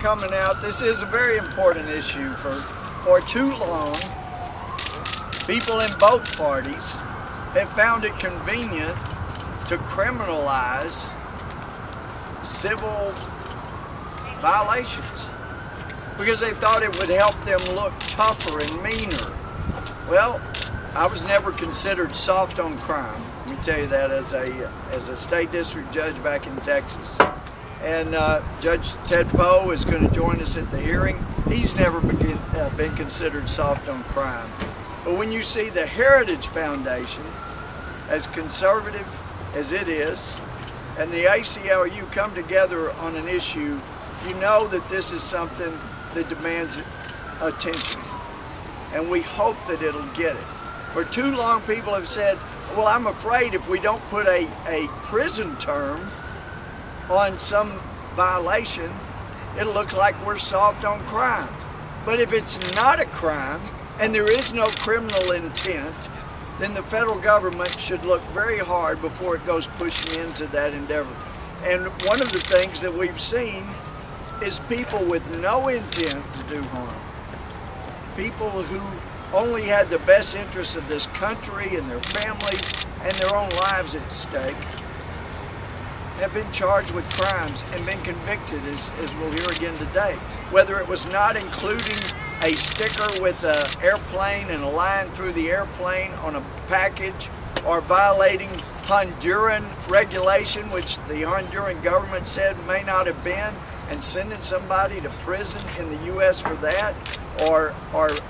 coming out. This is a very important issue. For too long, people in both parties have found it convenient to criminalize civil violations because they thought it would help them look tougher and meaner. Well, I was never considered soft on crime. Let me tell you that as a state district judge back in Texas. And Judge Ted Poe is going to join us at the hearing. He's never been considered soft on crime. But when you see the Heritage Foundation, as conservative as it is, and the ACLU come together on an issue, you know that this is something that demands attention. And we hope that it'll get it. For too long, people have said, well, I'm afraid if we don't put a prison term on some violation, it'll look like we're soft on crime. But if it's not a crime and there is no criminal intent, then the federal government should look very hard before it goes pushing into that endeavor. And one of the things that we've seen is people with no intent to do harm, people who only had the best interests of this country and their families and their own lives at stake, have been charged with crimes and been convicted, as we'll hear again today. Whether it was not including a sticker with an airplane and a line through the airplane on a package, or violating Honduran regulation, which the Honduran government said may not have been, and sending somebody to prison in the U.S. for that, or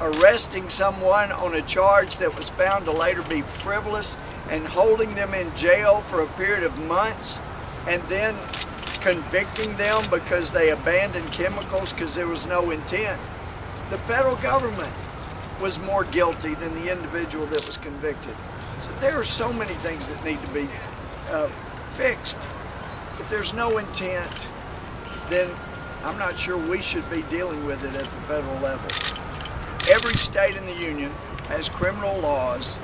arresting someone on a charge that was found to later be frivolous and holding them in jail for a period of months, and then convicting them because they abandoned chemicals because there was no intent. The federal government was more guilty than the individual that was convicted. So there are so many things that need to be fixed. If there's no intent, then I'm not sure we should be dealing with it at the federal level. Every state in the union has criminal laws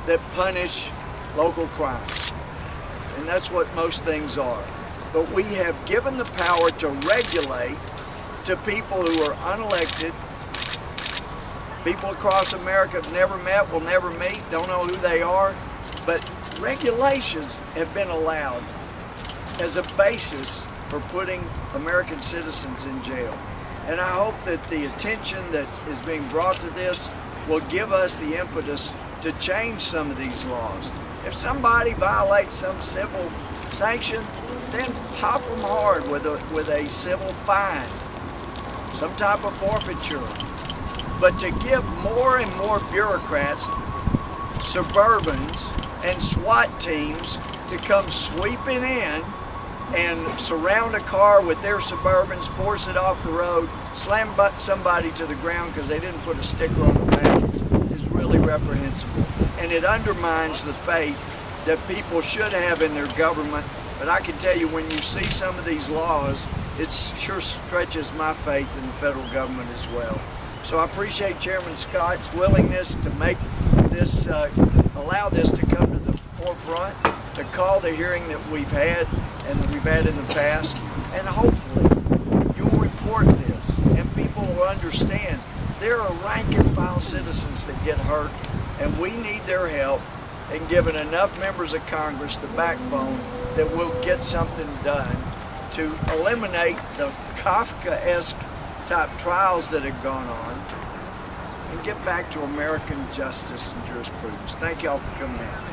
that punish local crimes. And that's what most things are. But we have given the power to regulate to people who are unelected. People across America have never met, will never meet, don't know who they are. But regulations have been allowed as a basis for putting American citizens in jail. And I hope that the attention that is being brought to this will give us the impetus to change some of these laws. If somebody violates some civil sanction, then pop them hard with a civil fine, some type of forfeiture. But to give more and more bureaucrats, Suburbans, and SWAT teams to come sweeping in and surround a car with their Suburbans, force it off the road, slam somebody to the ground because they didn't put a sticker on the package is really reprehensible. And it undermines the faith that people should have in their government. But I can tell you, when you see some of these laws, it sure stretches my faith in the federal government as well. So I appreciate Chairman Scott's willingness to make this, allow this to come to the forefront, to call the hearing that we've had and that we've had in the past, and hopefully you'll report this and people will understand there are rank and file citizens that get hurt, and we need their help in giving enough members of Congress the backbone that we'll get something done to eliminate the Kafkaesque type trials that have gone on and get back to American justice and jurisprudence. Thank y'all for coming out.